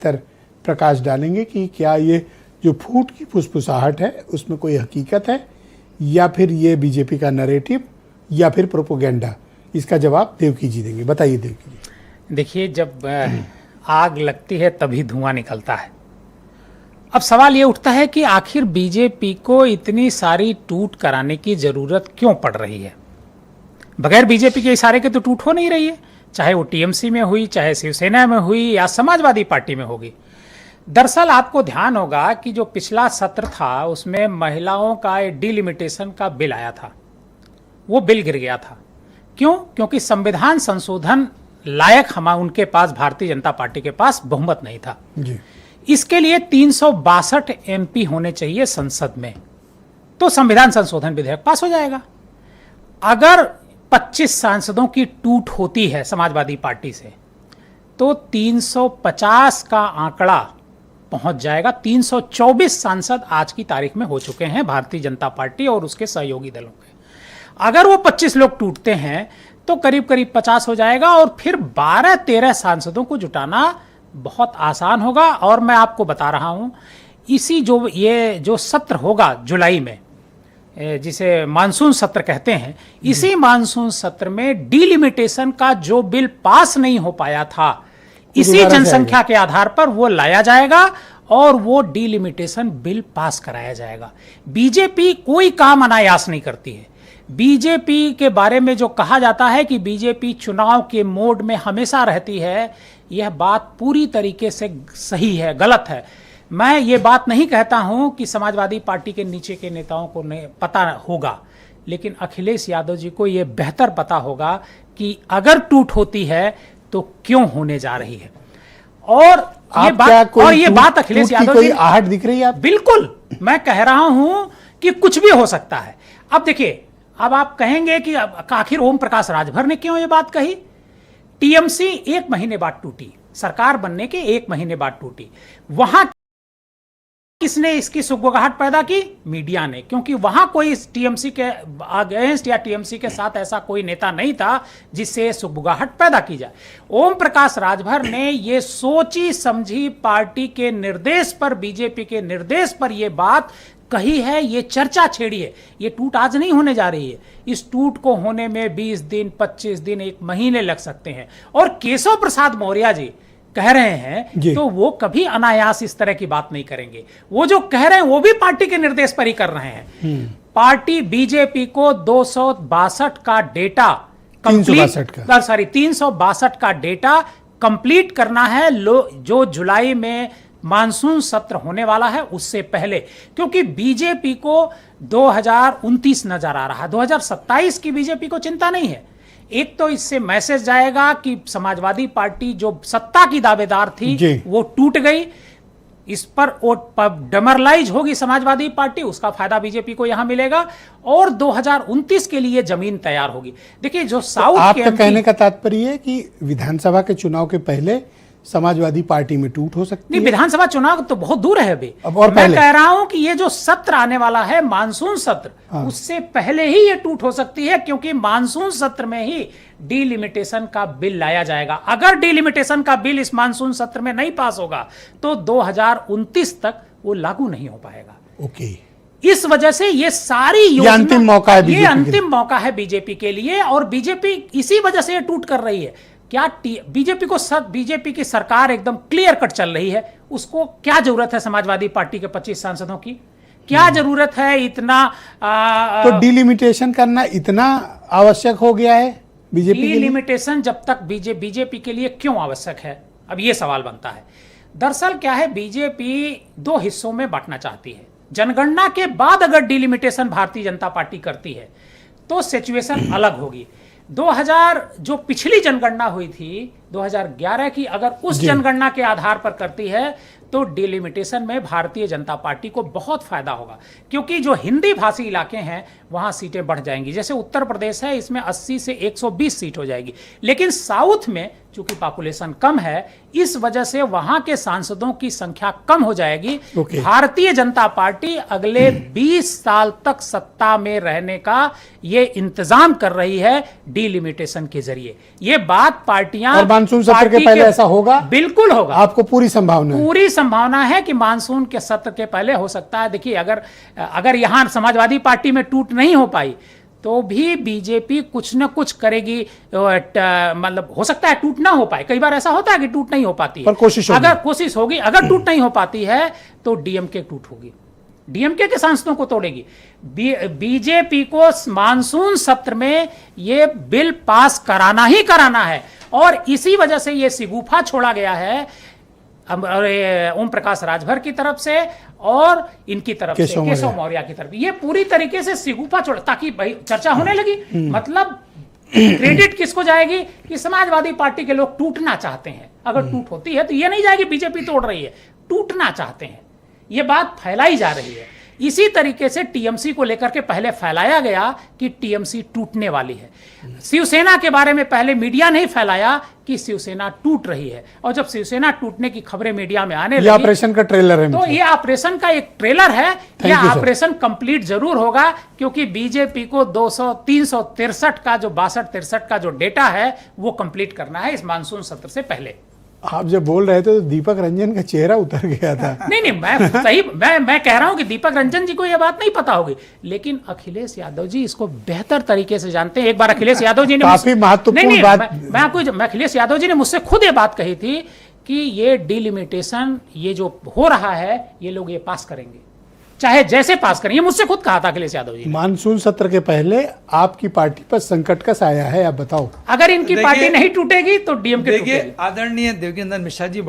तर प्रकाश डालेंगे कि क्या ये जो फूट की फुसफुसाहट है उसमें कोई हकीकत है या फिर ये बीजेपी का नैरेटिव या फिर प्रोपोगेंडा। इसका जवाब देवकी जी देंगे। बताइए देवकी जी। देखिए, जब आग लगती है तभी धुआं निकलता है। अब सवाल ये उठता है कि आखिर बीजेपी को इतनी सारी टूट कराने की जरूरत क्यों पड़ रही है। बगैर बीजेपी के इशारे के तो टूट हो नहीं रही है, चाहे वो टीएमसी में हुई, चाहे शिवसेना में हुई या समाजवादी पार्टी में होगी। दरअसल आपको ध्यान होगा कि जो पिछला सत्र था उसमें महिलाओं का डिलिमिटेशन का बिल आया था, वो बिल गिर गया था। क्यों? क्योंकि संविधान संशोधन लायक उनके पास, भारतीय जनता पार्टी के पास बहुमत नहीं था जी। इसके लिए 362 एमपी होने चाहिए संसद में, तो संविधान संशोधन विधेयक पास हो जाएगा। अगर 25 सांसदों की टूट होती है समाजवादी पार्टी से तो 350 का आंकड़ा पहुंच जाएगा। 324 सांसद आज की तारीख में हो चुके हैं भारतीय जनता पार्टी और उसके सहयोगी दलों के। अगर वो 25 लोग टूटते हैं तो करीब करीब 50 हो जाएगा और फिर 12-13 सांसदों को जुटाना बहुत आसान होगा। और मैं आपको बता रहा हूं, इसी ये जो सत्र होगा जुलाई में, जिसे मानसून सत्र कहते हैं, इसी मानसून सत्र में डिलिमिटेशन का जो बिल पास नहीं हो पाया था, इसी जनसंख्या के आधार पर वो लाया जाएगा और वो डिलिमिटेशन बिल पास कराया जाएगा। बीजेपी कोई काम अनायास नहीं करती है। बीजेपी के बारे में जो कहा जाता है कि बीजेपी चुनाव के मोड में हमेशा रहती है, यह बात पूरी तरीके से सही है, गलत है। मैं ये बात नहीं कहता हूं कि समाजवादी पार्टी के नीचे के नेताओं को नहीं पता होगा, लेकिन अखिलेश यादव जी को यह बेहतर पता होगा कि अगर टूट होती है तो क्यों होने जा रही है। और ये बात अखिलेश यादव जी आहट दिख रही है। बिल्कुल, मैं कह रहा हूं कि कुछ भी हो सकता है। अब देखिए, अब आप कहेंगे कि आखिर ओम प्रकाश राजभर ने क्यों ये बात कही। टीएमसी 1 महीने बाद टूटी, सरकार बनने के 1 महीने बाद टूटी। वहां किसने इसकी सुगबुगाहट पैदा की? मीडिया ने, क्योंकि वहां कोई टीएमसी के अगेंस्ट या टीएमसी के साथ ऐसा कोई नेता नहीं था जिससे सुगबुगाहट पैदा की जाए। ओम प्रकाश राजभर ने ये सोची समझी पार्टी के निर्देश पर, बीजेपी के निर्देश पर यह बात कही है, ये चर्चा छेड़ी है। ये टूट आज नहीं होने जा रही है, इस टूट को होने में 20 दिन, 25 दिन, 1 महीने लग सकते हैं। और केशव प्रसाद मौर्य जी कह रहे हैं तो वो कभी अनायास इस तरह की बात नहीं करेंगे। वो जो कह रहे हैं वो भी पार्टी के निर्देश पर ही कर रहे हैं। पार्टी बीजेपी को 262 का डेटा कंप्लीट, 362 का डेटा कंप्लीट करना है, जो जुलाई में मानसून सत्र होने वाला है उससे पहले, क्योंकि बीजेपी को 2029 नजर आ रहा है। 2027 की बीजेपी को चिंता नहीं है। एक तो इससे मैसेज जाएगा कि समाजवादी पार्टी जो सत्ता की दावेदार थी वो टूट गई, इस पर डेमोरलाइज होगी समाजवादी पार्टी, उसका फायदा बीजेपी को यहां मिलेगा और 2029 के लिए जमीन तैयार होगी। देखिए, जो साउथ तो आपका कहने का तात्पर्य है कि विधानसभा के चुनाव के पहले समाजवादी पार्टी में टूट हो सकती है। विधानसभा चुनाव तो बहुत दूर है अभी। और मैं कह रहा हूं कि ये जो सत्र आने वाला है, मानसून सत्र, उससे पहले ही ये टूट हो सकती है, क्योंकि मानसून सत्र में ही डिलिमिटेशन का बिल लाया जाएगा। अगर डिलिमिटेशन का बिल इस मानसून सत्र में नहीं पास होगा तो 2029 तक वो लागू नहीं हो पाएगा। ओके, इस वजह से ये सारी योजना, अंतिम मौका है, ये अंतिम मौका है बीजेपी के लिए। और बीजेपी इसी वजह से ये टूट कर रही है। क्या बीजेपी की सरकार एकदम क्लियर कट चल रही है, उसको क्या जरूरत है समाजवादी पार्टी के 25 सांसदों की? क्या जरूरत है इतना? तो डिलिमिटेशन करना इतना आवश्यक हो गया है बीजेपी के लिए? डिलिमिटेशन जब तक बीजेपी के लिए क्यों आवश्यक है, अब यह सवाल बनता है। दरअसल क्या है, बीजेपी 2 हिस्सों में बांटना चाहती है। जनगणना के बाद अगर डिलिमिटेशन भारतीय जनता पार्टी करती है तो सिचुएशन अलग होगी। 2000 जो पिछली जनगणना हुई थी 2011 की, अगर उस जनगणना के आधार पर करती है तो डिलिमिटेशन में भारतीय जनता पार्टी को बहुत फायदा होगा, क्योंकि जो हिंदी भाषी इलाके हैं वहां सीटें बढ़ जाएंगी। जैसे उत्तर प्रदेश है, इसमें 80 से 120 सीट हो जाएगी, लेकिन साउथ में चूंकि पॉपुलेशन कम है, इस वजह से वहां के सांसदों की संख्या कम हो जाएगी। भारतीय जनता पार्टी अगले 20 साल तक सत्ता में रहने का ये इंतजाम कर रही है डिलिमिटेशन के जरिए। ये बात पार्टियां, और मानसून सत्र के पहले ऐसा होगा? बिल्कुल होगा। आपको पूरी संभावना है? पूरी संभावना है कि मानसून के सत्र के पहले हो सकता है। देखिए, अगर यहां समाजवादी पार्टी में टूट नहीं हो पाई तो भी बीजेपी कुछ न कुछ करेगी। मतलब हो सकता है टूट ना हो पाए, कई बार ऐसा होता है कि टूट नहीं हो पाती है, पर कोशिश होगी। अगर कोशिश होगी, अगर टूट नहीं हो पाती है तो डीएमके टूट होगी, डीएमके के सांसदों को तोड़ेगी। बीजेपी को मानसून सत्र में ये बिल पास कराना ही कराना है, और इसी वजह से ये सिगुफा छोड़ा गया है ओम प्रकाश राजभर की तरफ से और इनकी तरफ से केशव मौर्य की तरफ। ये पूरी तरीके से सिगुफा छोड़ा ताकि भाई चर्चा होने लगी। मतलब क्रेडिट किसको जाएगी कि समाजवादी पार्टी के लोग टूटना चाहते हैं। अगर टूट होती है तो ये नहीं जाएगी बीजेपी तोड़ रही है, टूटना चाहते हैं, ये बात फैलाई जा रही है। इसी तरीके से टीएमसी को लेकर के पहले फैलाया गया कि टीएमसी टूटने वाली है। शिवसेना के बारे में पहले मीडिया नहीं फैलाया कि शिवसेना टूट रही है, और जब शिवसेना टूटने की खबरें मीडिया में आने लगी, ऑपरेशन का ट्रेलर है, तो ये ऑपरेशन का एक ट्रेलर है। यह ऑपरेशन कंप्लीट जरूर होगा, क्योंकि बीजेपी को 363 का जो 62-63 का जो डेटा है वो कंप्लीट करना है इस मानसून सत्र से पहले। आप जब बोल रहे थे तो दीपक रंजन का चेहरा उतर गया था। नहीं, मैं कह रहा हूं कि दीपक रंजन जी को यह बात नहीं पता होगी, लेकिन अखिलेश यादव जी इसको बेहतर तरीके से जानते हैं। एक बार अखिलेश यादव जी ने काफी महत्वपूर्ण बात, अखिलेश यादव जी ने मुझसे खुद ये बात कही थी कि ये डिलिमिटेशन, ये जो हो रहा है, ये लोग ये पास करेंगे, चाहे जैसे पास करें। ये मुझसे खुद कहा था अखिलेश यादव जी। मानसून सत्र के पहले आपकी पार्टी पर संकट का साया है, आप बताओ। अगर इनकी पार्टी नहीं टूटेगी तो डीएमके देखिए, आदरणीय देवकीनंदन मिश्रा जी